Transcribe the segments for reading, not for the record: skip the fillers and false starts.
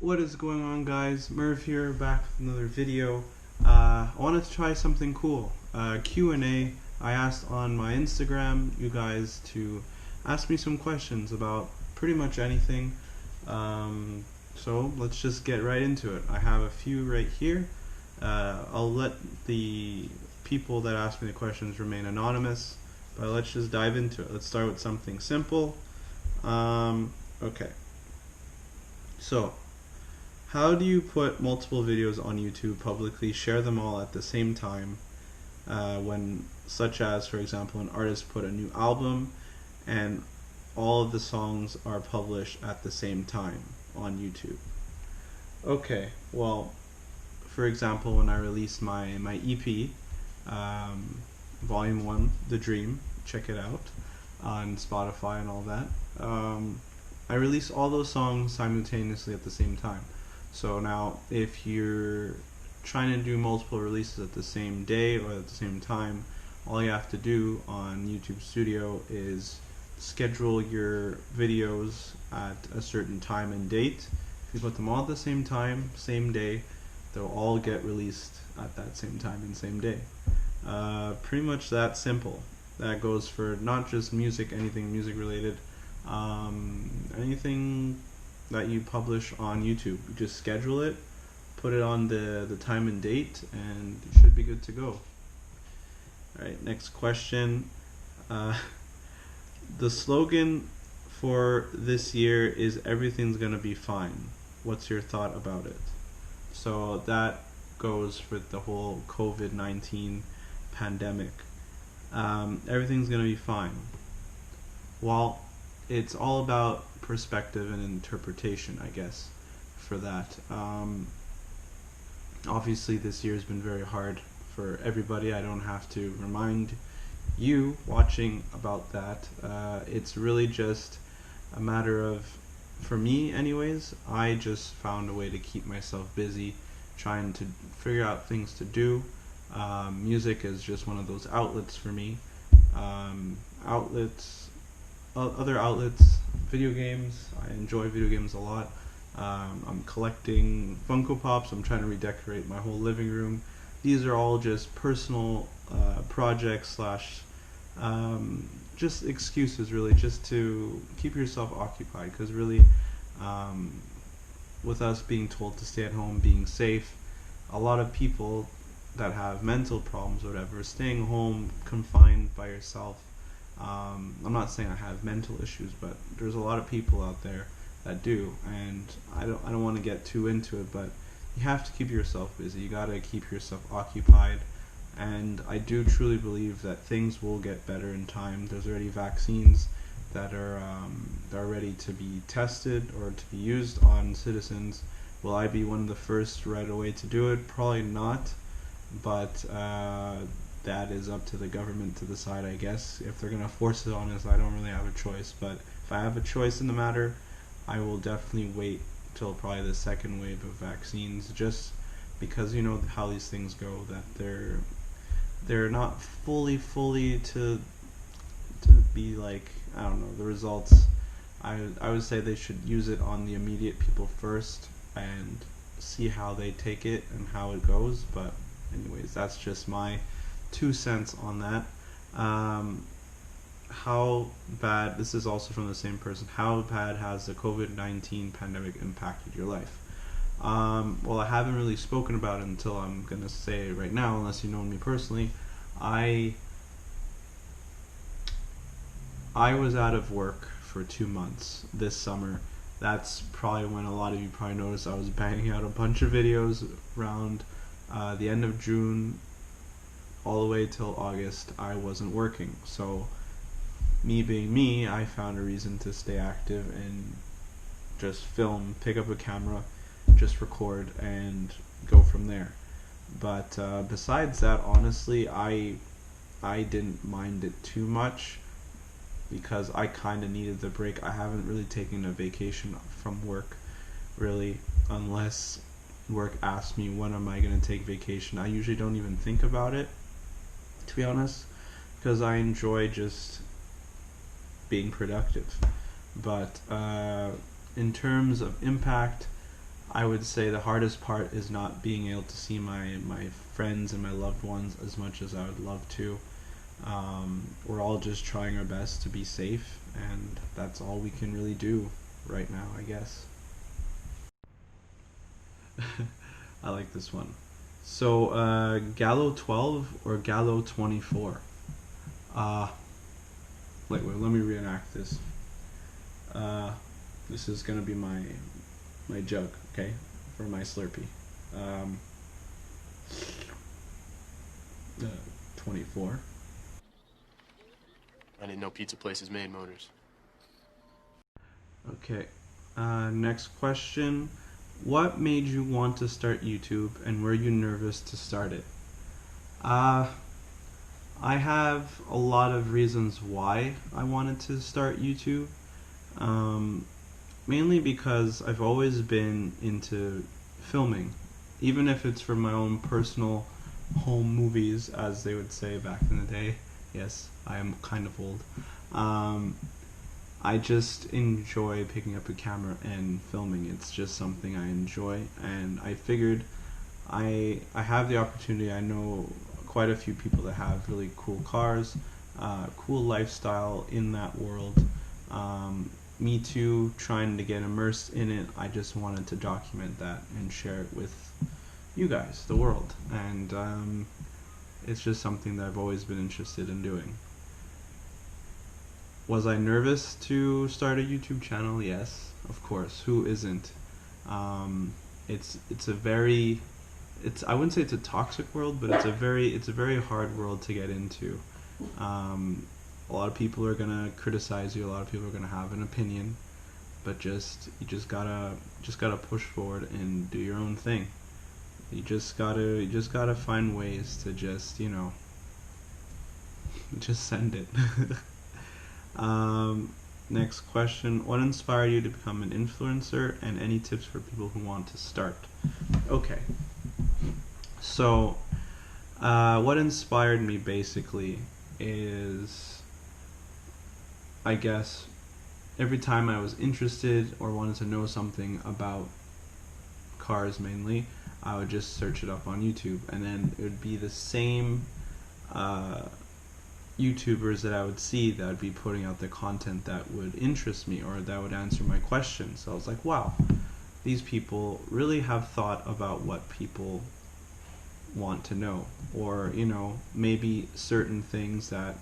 What is going on, guys? Merv here, back with another video. I wanted to try something cool. Q&A. I asked on my Instagram you guys to ask me some questions about pretty much anything. So let's just get right into it. I have a few right here. I'll let the people that ask me the questions remain anonymous, but let's just dive into it. Let's start with something simple. Okay. So, how do you put multiple videos on YouTube publicly, share them all at the same time, when, such as, for example, an artist put a new album and all of the songs are published at the same time on YouTube? Okay, well, for example, when I released my EP, Volume 1, The Dream, check it out on Spotify and all that, I released all those songs simultaneously at the same time. So now, if you're trying to do multiple releases at the same day or at the same time, all you have to do on YouTube Studio is schedule your videos at a certain time and date. If you put them all at the same time, same day, they'll all get released at that same time and same day. Pretty much that simple. That goes for not just music, anything music related, anything that you publish on YouTube. You just schedule it, put it on the time and date, and you should be good to go. Alright, next question. The slogan for this year is "Everything's gonna be fine." What's your thought about it? So that goes with the whole COVID-19 pandemic. Everything's gonna be fine. Well, it's all about perspective and interpretation, I guess, for that. Obviously, this year has been very hard for everybody. I don't have to remind you watching about that. It's really just a matter of, for me anyways, I just found a way to keep myself busy, trying to figure out things to do. Music is just one of those outlets for me. Other outlets, video games. I enjoy video games a lot. I'm collecting Funko Pops. I'm trying to redecorate my whole living room. These are all just personal projects slash just excuses, really, just to keep yourself occupied. Because really, with us being told to stay at home, being safe, a lot of people that have mental problems or whatever, staying home, confined by yourself. I'm not saying I have mental issues, but there's a lot of people out there that do, and I don't want to get too into it, but you have to keep yourself busy. You gotta keep yourself occupied, and I do truly believe that things will get better in time. There's already vaccines that are ready to be tested or to be used on citizens. Will I be one of the first right away to do it? Probably not, but that is up to the government to decide, I guess. If they're going to force it on us, I don't really have a choice. But if I have a choice in the matter, I will definitely wait till probably the second wave of vaccines, just because you know how these things go, that they're not fully to be like, I don't know, the results. I would say they should use it on the immediate people first and see how they take it and how it goes. But anyways, that's just my 2 cents on that. How bad, this is also from the same person, how bad has the COVID-19 pandemic impacted your life? Well, I haven't really spoken about it until I'm going to say it right now, unless you know me personally. I was out of work for 2 months this summer. That's probably when a lot of you probably noticed I was banging out a bunch of videos around the end of June all the way till August. I wasn't working, so me being me, I found a reason to stay active and just film, pick up a camera, just record and go from there. But besides that, honestly, I didn't mind it too much because I kind of needed the break. I haven't really taken a vacation from work, really, unless work asks me when am I going to take vacation. I usually don't even think about it, to be honest, because I enjoy just being productive. But in terms of impact, I would say the hardest part is not being able to see my friends and my loved ones as much as I would love to. We're all just trying our best to be safe, and that's all we can really do right now, I guess. I like this one. So, Gallo 12 or Gallo 24? Uh, wait, let me reenact this. Uh, this is gonna be my jug, okay, for my Slurpee. Um, 24. I didn't know pizza places made motors. Okay. Next question. What made you want to start YouTube, and were you nervous to start it? Uh, I have a lot of reasons why I wanted to start YouTube. Um, Mainly because I've always been into filming, even if it's for my own personal home movies, as they would say back in the day. Yes, I am kind of old. Um, I just enjoy picking up a camera and filming. It's just something I enjoy, and I figured I have the opportunity. I know quite a few people that have really cool cars, cool lifestyle in that world. Me too, trying to get immersed in it. I just wanted to document that and share it with you guys, the world, and it's just something that I've always been interested in doing. Was I nervous to start a YouTube channel? Yes, of course. Who isn't? Um, it's a very it's I wouldn't say it's a toxic world, but it's a very hard world to get into. Um, a lot of people are gonna criticize you. A lot of people are gonna have an opinion, but you just gotta push forward and do your own thing. You just gotta find ways to just just send it. Um, Next question. What inspired you to become an influencer, and any tips for people who want to start? Okay. So, what inspired me basically is, I guess, every time I was interested or wanted to know something about cars mainly, I would just search it up on YouTube, and then it would be the same uh, YouTubers that I would see that would be putting out the content that would interest me or that would answer my questions. So I was like, wow, these people really have thought about what people want to know, or maybe certain things that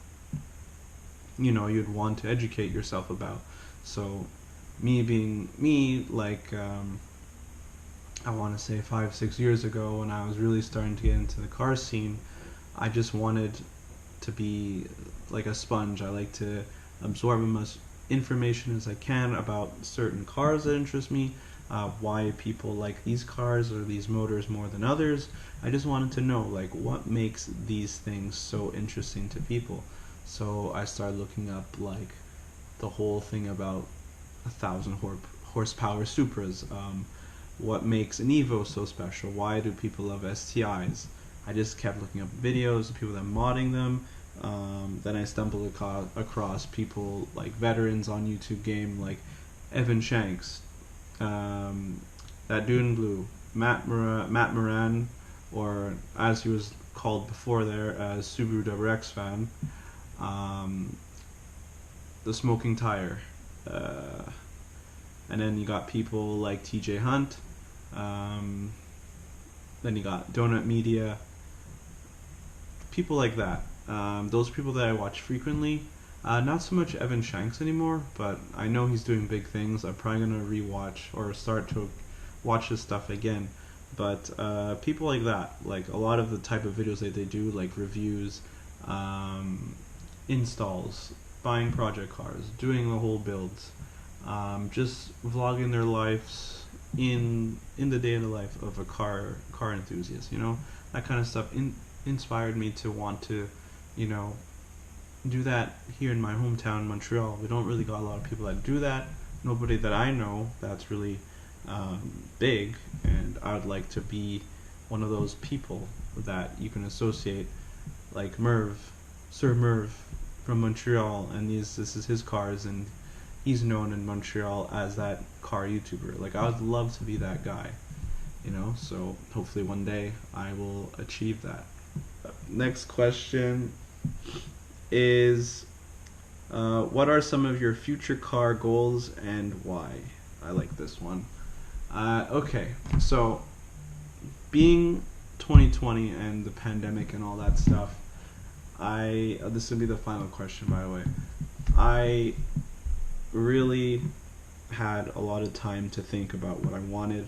you'd want to educate yourself about. So me being me, like, I want to say 5-6 years ago, when I was really starting to get into the car scene, I just wanted to be like a sponge. I like to absorb as much information as I can about certain cars that interest me, why people like these cars or these motors more than others. I just wanted to know, like, what makes these things so interesting to people. So I started looking up, like, the whole thing about 1,000 horsepower Supras. What makes an Evo so special? Why do people love STIs? I just kept looking up videos of people that modding them. Then I stumbled across people like veterans on YouTube game, like Evan Shanks, that dude in blue, Matt Moran, or as he was called before there, as Subaru WRX fan, um, the Smoking Tire, and then you got people like TJ Hunt, then you got Donut Media, people like that. Those people that I watch frequently. Not so much Evan Shanks anymore, but I know he's doing big things. I'm probably gonna rewatch or start to watch his stuff again. But people like that, like a lot of the type of videos that they do, like reviews, installs, buying project cars, doing the whole builds, just vlogging their lives in the day of the life of a car enthusiast. That kind of stuff inspired me to want to, you know, do that here in my hometown, Montreal. We don't really got a lot of people that do that. Nobody that I know that's really big, and I would like to be one of those people that you can associate, like Merv, Sir Merv from Montreal, and this is his cars, and he's known in Montreal as that car YouTuber. Like, I would love to be that guy. So hopefully one day I will achieve that. Next question is, what are some of your future car goals and why? I like this one. Okay, so being 2020 and the pandemic and all that stuff, this will be the final question, by the way. I really had a lot of time to think about what I wanted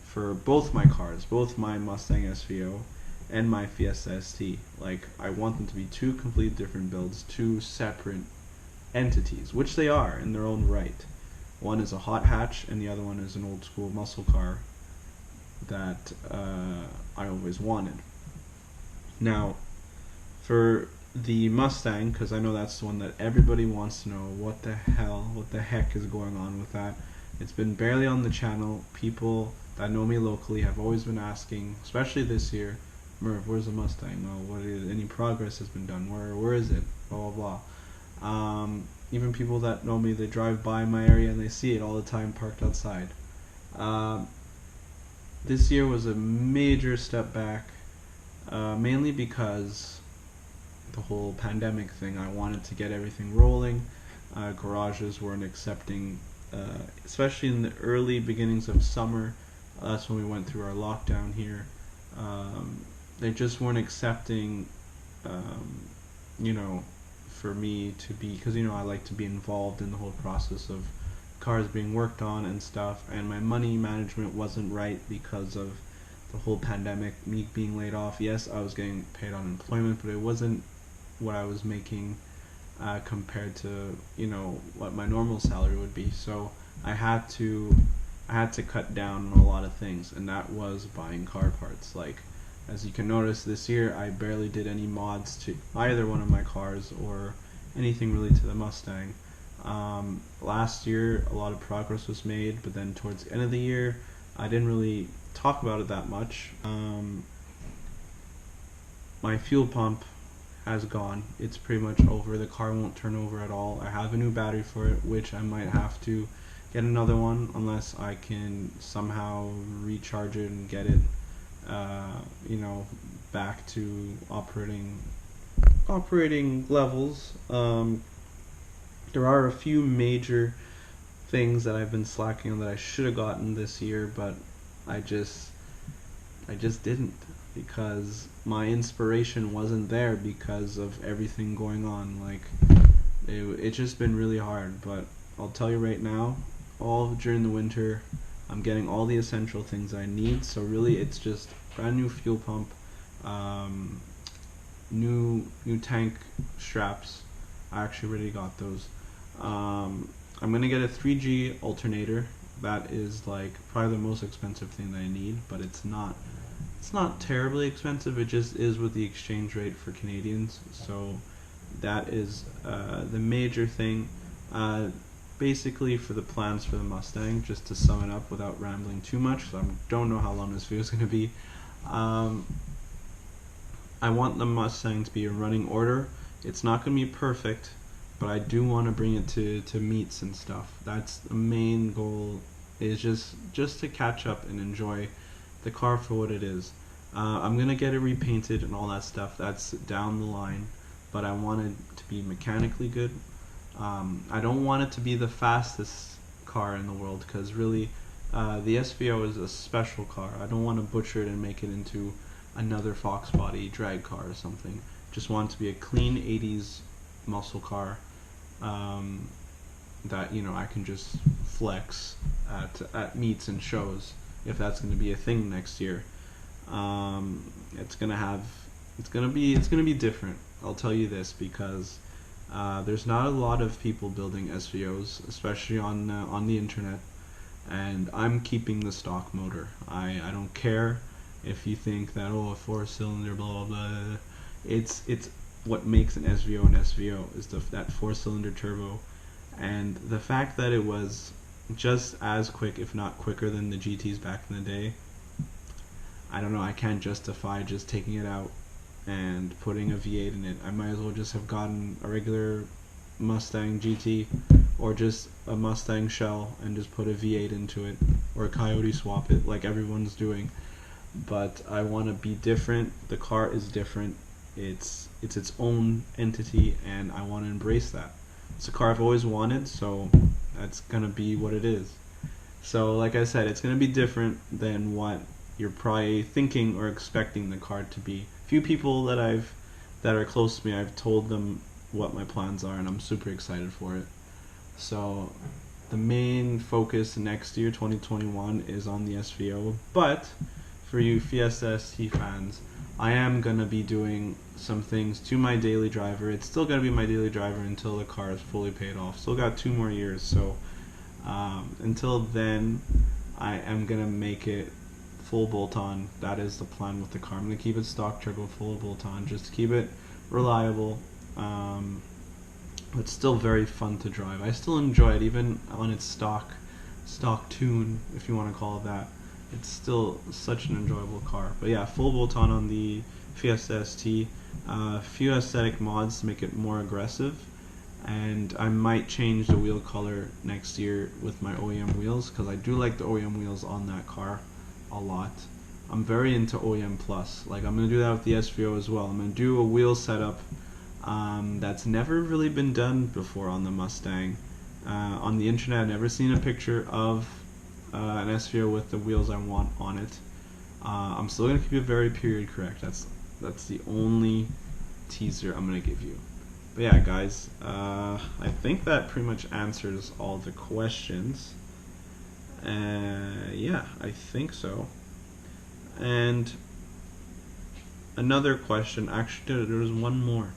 for both my cars, both my Mustang SVO and my Fiesta ST. Like, I want them to be two completely different builds, two separate entities, which they are in their own right. One is a hot hatch, and the other one is an old school muscle car that I always wanted. Now, for the Mustang, because I know that's the one that everybody wants to know what the heck is going on with that. It's been barely on the channel. People that know me locally have always been asking, especially this year, Merv, where's the Mustang? Any progress has been done? Where is it? Blah blah blah. Even people that know me, they drive by my area and they see it all the time parked outside. This year was a major step back, mainly because the whole pandemic thing. I wanted to get everything rolling. Garages weren't accepting, especially in the early beginnings of summer. That's when we went through our lockdown here. They just weren't accepting, for me to be, because I like to be involved in the whole process of cars being worked on and stuff, and my money management wasn't right because of the whole pandemic, me being laid off. Yes, I was getting paid unemployment, but it wasn't what I was making compared to what my normal salary would be. So I had to cut down on a lot of things, and that was buying car parts. Like, as you can notice, this year I barely did any mods to either one of my cars or anything really to the Mustang. Last year a lot of progress was made, but then towards the end of the year I didn't really talk about it that much. My fuel pump has gone. It's pretty much over. The car won't turn over at all. I have a new battery for it, which I might have to get another one unless I can somehow recharge it and get it back to operating levels. There are a few major things that I've been slacking on that I should have gotten this year, but I just didn't, because my inspiration wasn't there because of everything going on. Like, it's just been really hard. But I'll tell you right now, all during the winter I'm getting all the essential things I need. So really it's just brand new fuel pump, new tank straps. I actually already got those. I'm gonna get a 3G alternator. That is like probably the most expensive thing that I need, but it's not terribly expensive. It just is with the exchange rate for Canadians. So that is the major thing. Basically, for the plans for the Mustang, just to sum it up without rambling too much, because I don't know how long this video is going to be. I want the Mustang to be in running order. It's not going to be perfect, but I do want to bring it to meets and stuff. That's the main goal, is just to catch up and enjoy the car for what it is. I'm going to get it repainted and all that stuff. That's down the line, but I want it to be mechanically good. I don't want it to be the fastest car in the world, because really the SVO is a special car. I don't want to butcher it and make it into another Fox body drag car or something. Just want it to be a clean 80s muscle car that I can just flex at meets and shows, if that's going to be a thing next year. It's gonna be different. I'll tell you this, because there's not a lot of people building SVOs, especially on the internet, and I'm keeping the stock motor. I don't care if you think that, a 4-cylinder blah blah blah. It's what makes an SVO is that 4-cylinder turbo, and the fact that it was just as quick, if not quicker, than the GTs back in the day. I don't know, I can't justify just taking it out and putting a V8 in it. I might as well just have gotten a regular Mustang GT or just a Mustang shell and just put a V8 into it, or a Coyote swap it like everyone's doing. But I want to be different. The car is different. It's its own entity, and I want to embrace that. It's a car I've always wanted, so that's gonna be what it is. So like I said, it's gonna be different than what you're probably thinking or expecting the car to be. Few people that are close to me, I've told them what my plans are, and I'm super excited for it. So the main focus next year, 2021, is on the SVO. But for you Fiesta ST fans, I am gonna be doing some things to my daily driver. It's still gonna be my daily driver until the car is fully paid off. Still got 2 more years, so until then, I am gonna make it full bolt-on. That is the plan with the car. I'm gonna keep it stock turbo, full bolt-on, just to keep it reliable. But still very fun to drive. I still enjoy it, even on its stock tune, if you want to call it that. It's still such an enjoyable car. But yeah, full bolt-on on the Fiesta ST. Few aesthetic mods to make it more aggressive, and I might change the wheel color next year with my OEM wheels, because I do like the OEM wheels on that car a lot. I'm very into OEM Plus. Like, I'm going to do that with the SVO as well. I'm going to do a wheel setup that's never really been done before on the Mustang. On the internet, I've never seen a picture of an SVO with the wheels I want on it. I'm still going to keep it very period correct. That's the only teaser I'm going to give you. But yeah, guys, I think that pretty much answers all the questions. Yeah, I think so. And another question, actually, there was one more.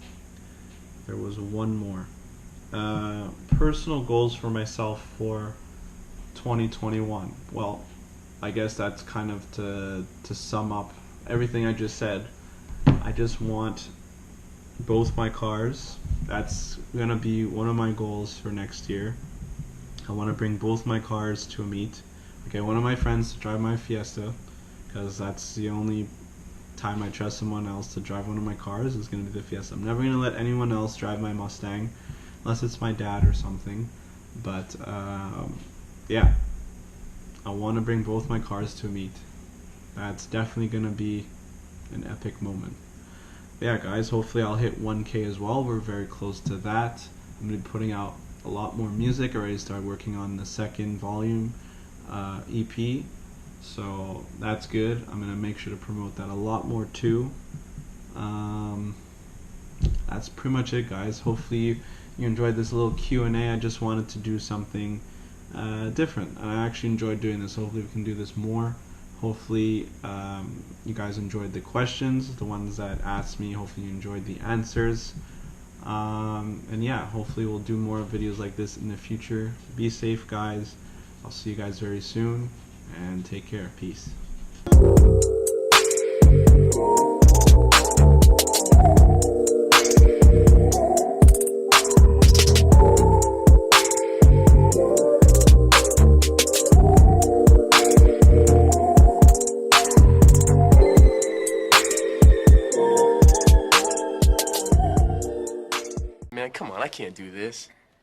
Personal goals for myself for 2021. Well, I guess that's kind of to sum up everything I just said. I just want both my cars. That's gonna be one of my goals for next year. I want to bring both my cars to a meet. Okay, one of my friends to drive my Fiesta, because that's the only time I trust someone else to drive one of my cars is going to be the Fiesta. I'm never going to let anyone else drive my Mustang, unless it's my dad or something. But yeah, I want to bring both my cars to a meet. That's definitely going to be an epic moment. But yeah, guys, hopefully I'll hit 1K as well. We're very close to that. I'm going to be putting out a lot more music. I already started working on the second volume EP, so that's good. I'm gonna make sure to promote that a lot more too. That's pretty much it, guys. Hopefully you enjoyed this little Q&A. I just wanted to do something different, and I actually enjoyed doing this. Hopefully we can do this more. Hopefully you guys enjoyed the questions, the ones that asked me. Hopefully you enjoyed the answers. And yeah, hopefully we'll do more videos like this in the future. Be safe, guys. I'll see you guys very soon, and take care. Peace. Man, come on, I can't do this.